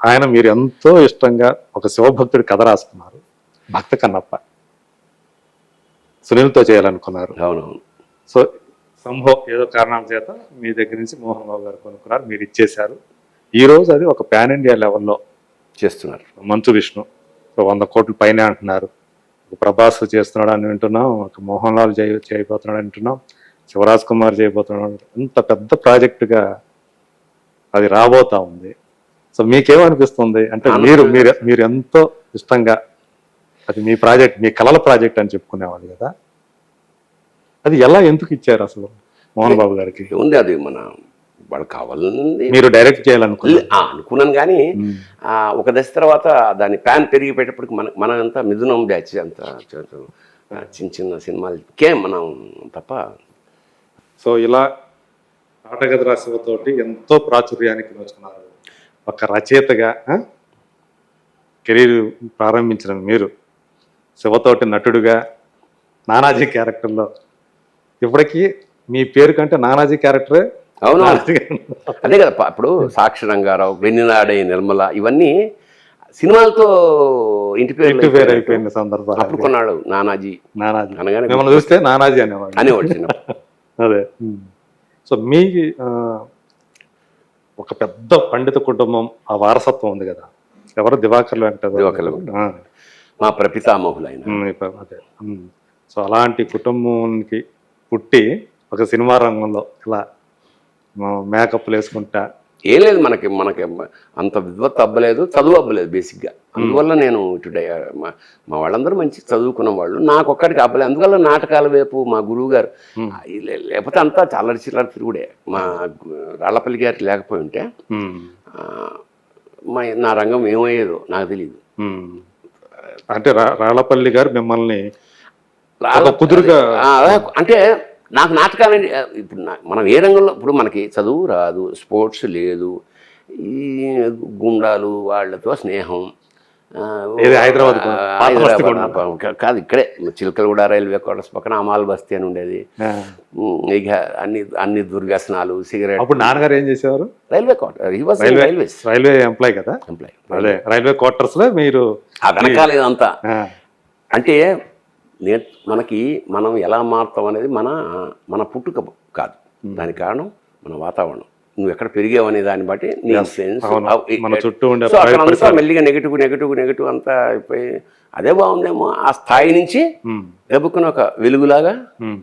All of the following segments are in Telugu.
ఆయన మీరు ఎంతో ఇష్టంగా ఒక శివభక్తుడి కథ రాసుకున్నారు, భక్త కన్నప్ప. సునీల్తో చేయాలనుకున్నారు. అవునవును. సో సంభవం ఏదో కారణాల చేత మీ దగ్గర నుంచి మోహన్ బాబు గారు కొనుక్కున్నారు, మీరు ఇచ్చేశారు. ఈ రోజు అది ఒక పాన్ ఇండియా లెవెల్లో చేస్తున్నారు. మంచు విష్ణు 100 కోట్ల పైనే అంటున్నారు. ఒక ప్రభాస్ చేస్తున్నాడు అని వింటున్నాం, ఒక మోహన్ లాల్ చేయబోతున్నాడు అంటున్నాం, శివరాజ్ కుమార్ చేయబోతున్నాడు. ఇంత పెద్ద ప్రాజెక్టుగా అది రాబోతా ఉంది. సో మీకేమనిపిస్తుంది? అంటే మీరు ఎంతో ఇష్టంగా, అది మీ ప్రాజెక్ట్, మీ కళల ప్రాజెక్ట్ అని చెప్పుకునేవాళ్ళు కదా, అది ఎలా ఎందుకు ఇచ్చారు అసలు మోహన్ బాబు గారికి? ఉంది అది మన వాళ్ళు కావాలని మీరు డైరెక్ట్ చేయాలనుకున్నాను కానీ ఒక దశ తర్వాత దాని ప్లాన్ పెరిగిపోయేటప్పటికి మనంతా మిథునం బ్యాచ్ అంతా చిన్న చిన్న సినిమాలకే మనం తప్ప. సో ఇలా ఆటగది శివతోటి ఎంతో ప్రాచుర్యానికి వచ్చినారు. ఒక రచయితగా కెరీర్ ప్రారంభించిన మీరు శివతోటి నటుడుగా నానాజీ క్యారెక్టర్లో ఇప్పటికీ మీ పేరు కంటే నానాజీ క్యారెక్టరే. అవును, అదే కదా. ఇప్పుడు సాక్షి రంగారావు, వెన్నెలాడే నిర్మల, ఇవన్నీ సినిమాలతో ఇంటి పేరు అయిపోయిన సందర్భాలు. అప్పుడు కొన్నాడు నానాజీ అనగానే మిమ్మల్ని చూస్తే నానాజీ అనేవాడు. అదే. సో మీ ఒక పెద్ద పండిత కుటుంబం, ఆ వారసత్వం ఉంది కదా. ఎవరు? దివాకర్లు వెంకటేశ్వర, మా ప్రపితామహులు ఆయన. అదే. సో అలాంటి కుటుంబానికి పుట్టి ఒక సినిమా రంగంలో ఇలా మేకప్లు వేసుకుంటా ఏం లేదు. మనకి అంత విద్వత్ అవ్వలేదు, చదువు అవ్వలేదు బేసిక్గా. అందువల్ల నేను ఇటు మా వాళ్ళందరూ మంచి చదువుకున్న వాళ్ళు, నాకు ఒక్కడికి అవ్వలేదు. అందువల్ల నాటకాల వైపు మా గురువు గారు, లేకపోతే అంతా చల్లరి చిల్లరి తిరుగుడే. మా రాళ్లపల్లి గారికి లేకపోయి ఉంటే నా రంగం ఏమయ్యేదో నాకు తెలియదు. అంటే రాళ్లపల్లి గారు మిమ్మల్ని కుదురుగా, అంటే నాకు నాటకాలండి. ఇప్పుడు మనం ఏ రంగంలో, ఇప్పుడు మనకి చదువు రాదు, స్పోర్ట్స్ లేదు, ఈ గుండాలు వాళ్ళతో స్నేహం, హైదరాబాద్ కాదు ఇక్కడే చిలకలగూడ రైల్వే క్వార్టర్స్ పక్కన అమాల్ బస్తీ అని ఉండేది. ఇక అన్ని దుర్వ్యసనాలు, సిగరెట్. అప్పుడు నాన్నగారు ఏం చేసేవారు? రైల్వే క్వార్టర్, రైల్వే ఎంప్లాయ్ కదా. అదే రైల్వే క్వార్టర్స్ లో మీరు ఆ వెనకాల ఇదంతా. అంటే మనం ఎలా మారుతాం అనేది మన పుట్టుక కాదు, దానికి కారణం మన వాతావరణం. నువ్వు ఎక్కడ పెరిగావు అనే దాన్ని బట్టి నీ సెన్స్. సో అక్కడంతా మెల్లిగా నెగిటివ్ అంతా అయిపోయి అదే బాగుందేమో. ఆ స్థాయి నుంచి దెబ్బకున్న ఒక వెలుగులాగా,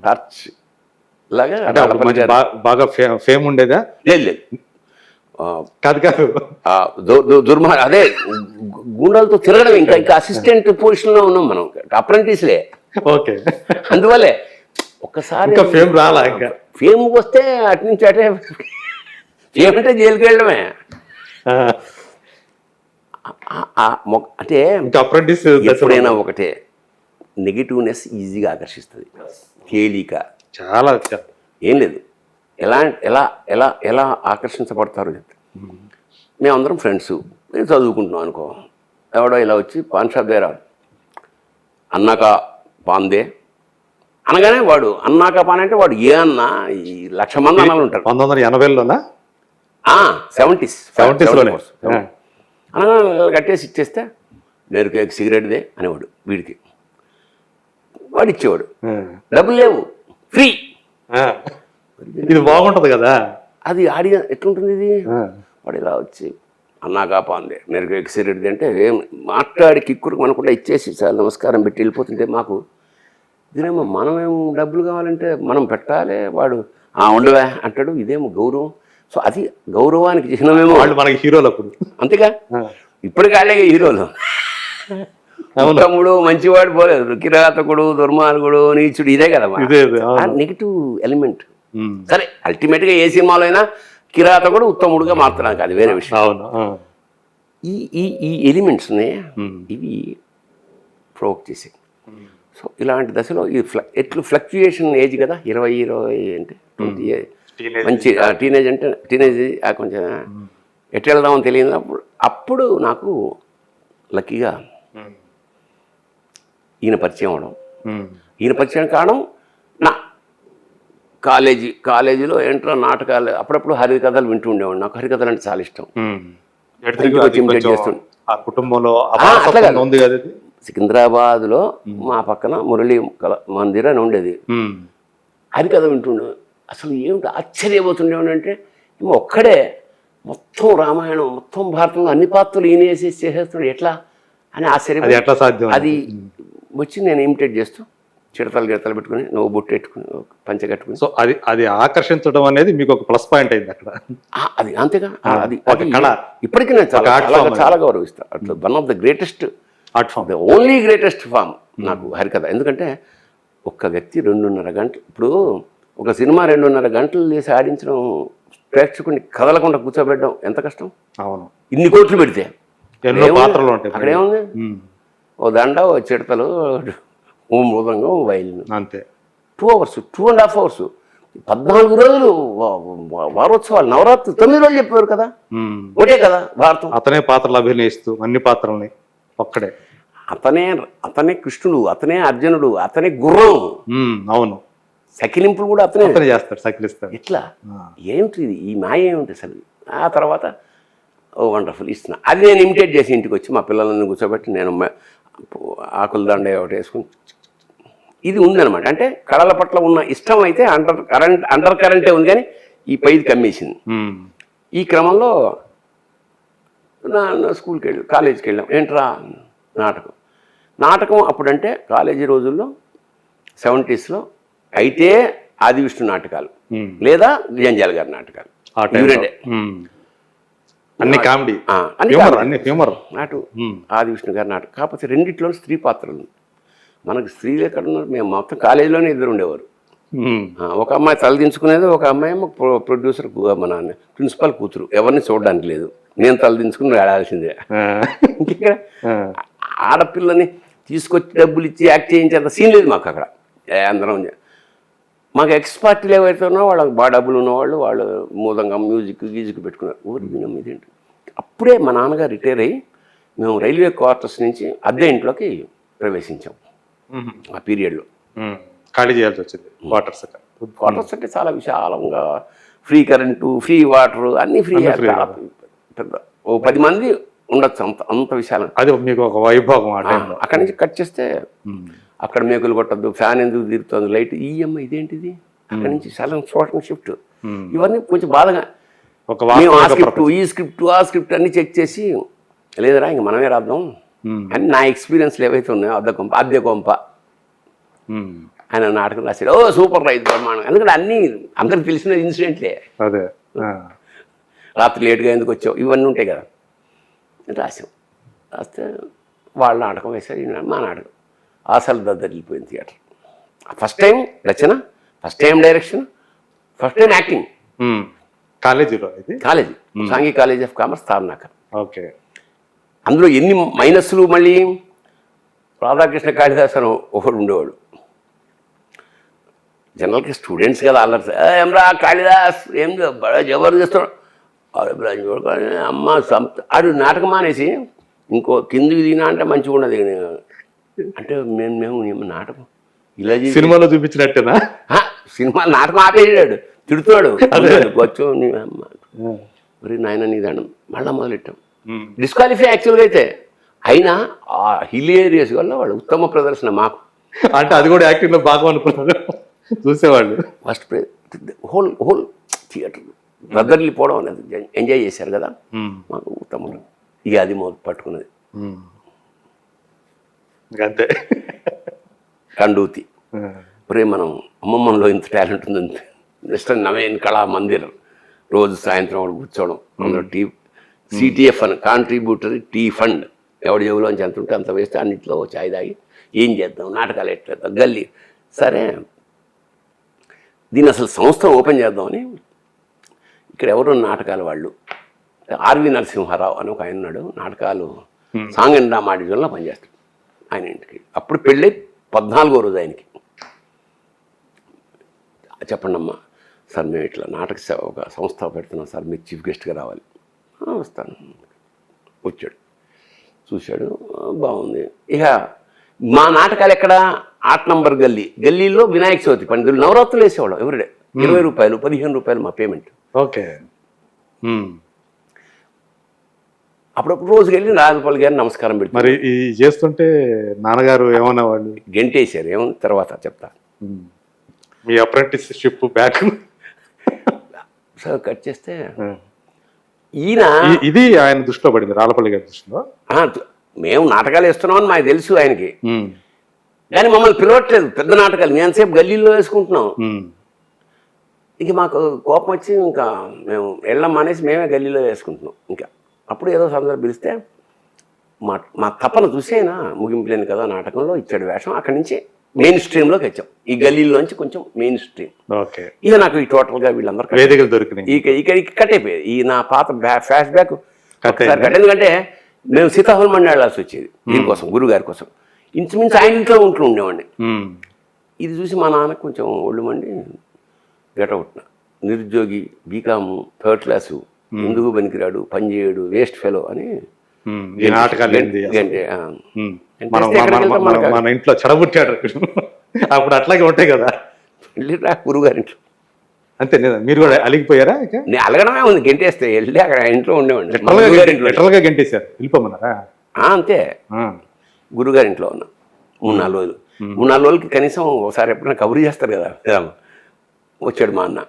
టార్చ్ లాగా. బాగా ఫేమ్ ఉండేదా? లేదు కాదు దుర్మార్గం. అదే గుండాలతో తిరగడం. ఇంకా అసిస్టెంట్ పొజిషన్ లో ఉన్నాం మనం, అప్రెంటిస్లే. ఓకే. అందువల్లే ఒక్కసారి ఫేమ్ రాలా. ఇంకా ఫేమ్ వస్తే అటు నుంచి అటే, ఫేమ్ అంటే జైలుకి వెళ్ళడమే. అంటే అప్రెంటిస్ ఎప్పుడైనా ఒకటే, నెగిటివ్నెస్ ఈజీగా ఆకర్షిస్తుంది, తేలిక. చాలా ఏం లేదు. ఎలా ఎలా ఎలా ఎలా ఆకర్షించబడతారు చెప్తే, మేమందరం ఫ్రెండ్స్, నేను చదువుకుంటున్నాం అనుకో, ఎవడో ఇలా వచ్చి పాన్ షాప్ దగ్గర అన్నాక పాందే అనగానే వాడు అన్నాక పాన్ అంటే వాడు ఏ అన్నా ఈ 1,00,000 మంది అన్నాలు ఉంటారు. 1980లోనా? 70s అనగా కట్టేసి ఇచ్చేస్తే నేను సిగరెట్దే అనేవాడు. వీడికి వాడు ఇచ్చేవాడు, డబ్బులు లేవు, ఫ్రీ. ఇది బాగుంటుంది కదా. అది ఎట్లుంటుంది ఇది? వాడు ఇలా వచ్చి అన్నాగా పాందే, నేను సిగరెట్ది అంటే ఏం మాట్లాడి కిక్కురు మనకుండా ఇచ్చేసి చాలా నమస్కారం పెట్టి వెళ్ళిపోతుంటే, మాకు ఇదేమో మనమేమో డబ్బులు కావాలంటే మనం పెట్టాలి, వాడు ఉండవే అంటాడు, ఇదేమో గౌరవం. సో అది గౌరవానికి చిహ్నమేమో. వాళ్ళు మనకి హీరోలు అప్పుడు, అంతేగా. ఇప్పటికి వాళ్ళే హీరోలు. తమ్ముడు మంచివాడు పోలేదు, కిరాతకుడు, దుర్మార్గుడు, నీచుడు, ఇదే కదా నెగిటివ్ ఎలిమెంట్. సరే అల్టిమేట్గా ఏ సినిమాలో అయినా కిరాతకుడు ఉత్తముడుగా మారుతున్నాను, అది వేరే విషయం. ఈ ఎలిమెంట్స్ని ఇవి ప్రొవోక్ చేసాయి. సో ఇలాంటి దశలో ఎట్లు ఫ్లక్చుయేషన్ ఏజ్ కదా, 20 అంటే 20 మంచి టీనేజ్. అంటే టీనేజ్ కొంచెం ఎట్లా వెళ్దామని తెలియదు. అప్పుడు నాకు లక్కీగా ఈయన పరిచయం అవడం. ఈయన పరిచయం కావడం నా కాలేజీలో ఏంటో నాటకాలు, అప్పుడప్పుడు హరికథలు వింటూ ఉండేవాడు. నాకు హరికథలు అంటే చాలా ఇష్టం. ఇమిటేట్ చేస్తుండే. ఆ కుటుంబంలో అట్లా కాదు. ఉంది కదా ఇది. సికింద్రాబాద్లో మా పక్కన మురళీ మందిర్ అని ఉండేది. హరికథ వింటుండే. అసలు ఏమిటి ఆశ్చర్యపోతుండేవంటే ఒక్కడే మొత్తం రామాయణం మొత్తం భారతంలో అన్ని పాత్రలు ఈయన వేసేసి చేసేస్తున్నాడు ఎట్లా అని ఆశ్చర్యం. ఎట్లా సాధ్యం? అది వచ్చి నేను ఇమిటేట్ చేస్తూ చిడతలు గిడతలు పెట్టుకుని నువ్వు బొట్టు పెట్టుకుని పంచ కట్టుకుని. సో అది ఆకర్షించడం అనేది మీకు ఒక ప్లస్ పాయింట్ అయింది అక్కడ. అది అంతేగా. అది ఇప్పటికీ నేను చాలా గౌరవిస్తాను. అట్లా one of the greatest art form, the only greatest form నాకు హరికథ. ఎందుకంటే ఒక్క వ్యక్తి 2.5 గంటలు, ఇప్పుడు ఒక సినిమా 2.5 గంటలు చేసి ఆడించడం, ప్రేక్షకుని కదలకుండా కూర్చోబెట్టడం ఎంత కష్టం. అవును, ఇన్ని కోట్లు పెడితే ఎన్నో పాత్రలు ఉంటాయి. అక్కడేముంది, ఓ దండ, ఓ చిడతలు, ఓ మృదంగం, వైలిన్, అంతే. 2 hours, 2.5 hours, 14 రోజులు వారోత్సవాలు, నవరాత్రి 9 రోజులు చెప్పేవారు కదా. ఒకటే కదా భారతం. అతనే పాత్రలు అభినయిస్తూ అన్ని పాత్రల్ని ఒక్కడే. అతనే కృష్ణుడు, అతనే అర్జునుడు, అతనే గుర్రం. అవును, సకిలింపులు కూడా అతనే చేస్తాడు, సకిలిస్తాడు. ఇట్లా ఏమిటి ఇది, ఈ మాయ ఏమిటి అసలు. ఆ తర్వాత ఓ వండర్ఫుల్ ఇస్తున్నా. అది నేను ఇమిటేట్ చేసి ఇంటికి వచ్చి మా పిల్లలని కూర్చోబెట్టి నేను ఆకుల దండ ఒకటి వేసుకుని ఇది ఉందన్నమాట. అంటే కళల పట్ల ఉన్న ఇష్టం అయితే అండర్ కరెంటే ఉంది, కానీ ఈ పైది కమ్మేసింది. ఈ క్రమంలో నా స్కూల్కి వెళ్ళి కాలేజీకి వెళ్ళాం. ఏంట్రా నాటకం అప్పుడంటే కాలేజీ రోజుల్లో 70s అయితే ఆది విష్ణు నాటకాలు లేదా జంజాల గారి నాటకాలు, అన్ని కామెడీ, నాటు ఆది విష్ణు గారి నాటకం. కాకపోతే రెండిట్లో స్త్రీ పాత్రలు. మనకు స్త్రీలు ఎక్కడ ఉన్నారు, మేము మొత్తం కాలేజీలోనే 2 ఉండేవారు. ఒక అమ్మాయి తలదించుకునేది, ఒక అమ్మాయి ప్రొడ్యూసర్ మన ప్రిన్సిపల్ కూతురు. ఎవరిని చూడడానికి లేదు, నేను తలదించుకుని ఆడాల్సిందే. ఇక్కడ ఆడపిల్లని తీసుకొచ్చి డబ్బులు ఇచ్చి యాక్ట్ చేయించేంత సీన్ లేదు మాకు అక్కడ. అందరం మాకు ఎక్స్పర్ట్లు ఏవైతే ఉన్నారో వాళ్ళకి బాగా డబ్బులు ఉన్నవాళ్ళు, వాళ్ళు మూదంగా మ్యూజిక్ గీజిక్ పెట్టుకున్నారు. ఊరి వినం ఇదేంటి. అప్పుడే మా నాన్నగారు రిటైర్ అయ్యి మేము రైల్వే క్వార్టర్స్ నుంచి అద్దె ఇంట్లోకి ప్రవేశించాం. ఆ పీరియడ్లో ఖాళీ చేయాల్సి వచ్చింది. క్వార్టర్స్ అంటే చాలా విశాలంగా, ఫ్రీ కరెంటు, ఫ్రీ వాటర్, అన్నీ ఫ్రీ. పెద్ద ఓ 10 మంది ఉండొచ్చు, అంత విశాలం. అది మీకు ఒక వైభోగం. అక్కడి నుంచి కట్ చేస్తే అక్కడ మేకులు కొట్టద్దు, ఫ్యాన్ ఎందుకు తిరుగుతుంది, లైట్ ఈఎంఐ ఇదేంటిది, అక్కడి నుంచి సడన్ షిఫ్ట్. ఇవన్నీ కొంచెం బాధగా, ఆ స్క్రిప్ట్ అన్ని చెక్ చేసి లేదరా ఇంక మనమే రాద్దాం అని నా ఎక్స్పీరియన్స్లు ఏవైతే ఉన్నాయో అద్దె కొంప ఆయన నాటకం రాశాడు. ఓ సూపర్ రైతు బ్రహ్మాండం. ఎందుకంటే అన్నీ అందరికి తెలిసిన ఇన్సిడెంట్లే. రాత్రి లేట్గా ఎందుకు వచ్చావు, ఇవన్నీ ఉంటాయి కదా. రాస్తే వాళ్ళ నాటకం వేశారు, మా నాటకం అసలు దద్దరిల్లిపోయింది థియేటర్. ఫస్ట్ టైం రచన, first time direction, first time acting. College Sanghi college of commerce Tarnaka. Okay. అందులో ఎన్ని మైనస్లు. మళ్ళీ రాధాకృష్ణ కాళిదాస్ అని ఒకడు ఉండేవాడు. జనరల్గా స్టూడెంట్స్ కదా అల్లరు, ఏమరా కాళిదాస్ ఏం జబర్దస్త్ అమ్మ ఆడు నాటకం మానేసి ఇంకో కిందికి దిగినా అంటే మంచిగా ఉండదు. అంటే మేము నాటకం ఇలా సినిమాలో చూపించినట్టేనా? సినిమా నాటకం ఆపేసాడు, తిడుతున్నాడు. వచ్చు నీ అమ్మ, మరి నాయన నీదండం. మళ్ళీ మొదలెట్టాం. డిస్క్వాలిఫై యాక్చువల్గా అయితే. అయినా ఆ హిలేరియస్ వల్ల వాళ్ళు ఉత్తమ ప్రదర్శన మాకు. అంటే అది కూడా యాక్టింగ్లో బాగా అనుకున్నారు చూసేవాళ్ళు. ఫస్ట్ హోల్ థియేటర్ రద్దరిల్లిపోవడం అనేది ఎంజాయ్ చేశారు కదా మాకు ఉత్తములు. ఇక అది పట్టుకున్నది అంతే. కండూతి మనం అమ్మమ్మలో ఇంత టాలెంట్ ఉంది. నెక్స్ట్ నవీన్ కళా మందిర్ రోజు సాయంత్రం వాడు కూర్చోవడం. అందులో సిటిఎఫ్ అని కాంట్రిబ్యూటరీ టీ ఫండ్, ఎవడి జేబులోంచి ఎంత ఉంటే అంత వేస్తే అన్నింటిలో చాయ్ తాగి ఏం చేద్దాం, నాటకాలు ఎట్లేద్దాం, గల్లీ. సరే దీన్ని అసలు సంస్థ ఓపెన్ చేద్దామని ఇక్కడ ఎవరు నాటకాలు వాళ్ళు, ఆర్వి నరసింహారావు అని ఒక ఆయన ఉన్నాడు, నాటకాలు సాంగ్ అండ్ డ్రామా డివిజన్లో పనిచేస్తాడు. ఆయన ఇంటికి అప్పుడు పెళ్ళి 14వ రోజు ఆయనకి. చెప్పండి అమ్మా సార్, మేము ఇట్లా నాటక ఒక సంస్థ పెడుతున్నాం సార్, మీరు చీఫ్ గెస్ట్గా రావాలి. వస్తాను. వచ్చాడు, చూశాడు, బాగుంది. ఇక మా నాటకాలు ఎక్కడ, 8 నంబర్ గల్లీలో వినాయక చవితి పండుగలు, నవరాత్రులు వేసేవాళ్ళం. ఎవరిడే 20 రూపాయలు 15 రూపాయలు మా పేమెంట్. ఓకే. అప్పుడప్పుడు రోజుకి వెళ్ళి రాజగోపాల్ గారిని నమస్కారం పెట్టి మరి ఈ చేస్తుంటే నాన్నగారు ఏమన్నా వాళ్ళు గెంటేశారు. ఏమో తర్వాత చెప్తా. మీ అప్రెంటిస్షిప్ బ్యాక్ సో కట్ చేస్తే ఈయన ఇది ఆయన దృష్టిలో పడింది, రాళ్ళపల్లి గారి దృష్టిలో. మేము నాటకాలు వేస్తున్నామని మాకు తెలుసు ఆయనకి, కానీ మమ్మల్ని పిలవట్లేదు పెద్ద నాటకాలు. మేము ఎంతసేపు గల్లీలో వేసుకుంటున్నాం. ఇంక మాకు కోపం వచ్చి ఇంకా మేము వెళ్ళం మానేసి మేమే గల్లీలో వేసుకుంటున్నాం. ఇంకా అప్పుడు ఏదో సందర్భం పిలిస్తే మా తపన చూసేనా ముగింపు లేని కదా నాటకంలో ఇచ్చాడు వేషం. అక్కడి నుంచి మెయిన్ స్ట్రీమ్లోకి వచ్చాం. ఈ గల్లీలోంచి కొంచెం మెయిన్ స్ట్రీమ్. ఓకే. ఇక నాకు ఈ టోటల్గా వీళ్ళందరూ వేదికలు దొరికినాయి. ఇక కట్ అయిపోయేది. ఈ నా పాత ఫ్లాష్ బ్యాక్ ఒకసారి కట్. ఎందుకంటే మేము సీతాఫలం వెళ్ళాల్సి వచ్చేది దీనికోసం, గురుగారి కోసం. ఇంచుమించు ఆయన ఇంట్లో ఉండేవాడిని. ఇది చూసి మా నాన్నకు కొంచెం ఒళ్ళు మండి గెటవుట్న నిరుద్యోగి, బీకాము, థర్డ్ క్లాసు, ఎందుకు పనికిరాడు, పని చేయడు, వేస్ట్ ఫెలో అని మన ఇంట్లో చెడబుట్టాడు. అప్పుడు అట్లాగే ఉంటాయి కదా. వెళ్ళిరా గురుగారింట్లో. అంతే మీరు కూడా అలిగిపోయారా? నేను అలగడమే ఉంది, గెంటేస్తే వెళ్ళి అక్కడ ఇంట్లో ఉండేవాడిని. గెంటేశారు, వెళ్ళిపోమన్నారా? అంతే. గురుగారింట్లో ఉన్నా 3-4 రోజులు. 3-4 రోజులకి కనీసం ఒకసారి ఎప్పుడైనా కబురు చేస్తారు కదా. వచ్చాడు మా అన్న.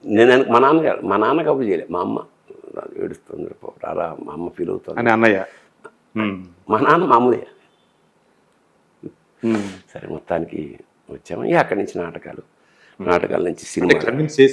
నేను మా నాన్న కబురు చేయలేదు. మా అమ్మ ఏడుస్తుంది, రారా మా అమ్మ ఫీల్ అవుతుంది అని అన్నయ్య. మా నాన్న మామూలే. సరే మొత్తానికి వచ్చాము. అక్కడి నుంచి నాటకాల నుంచి సినిమా.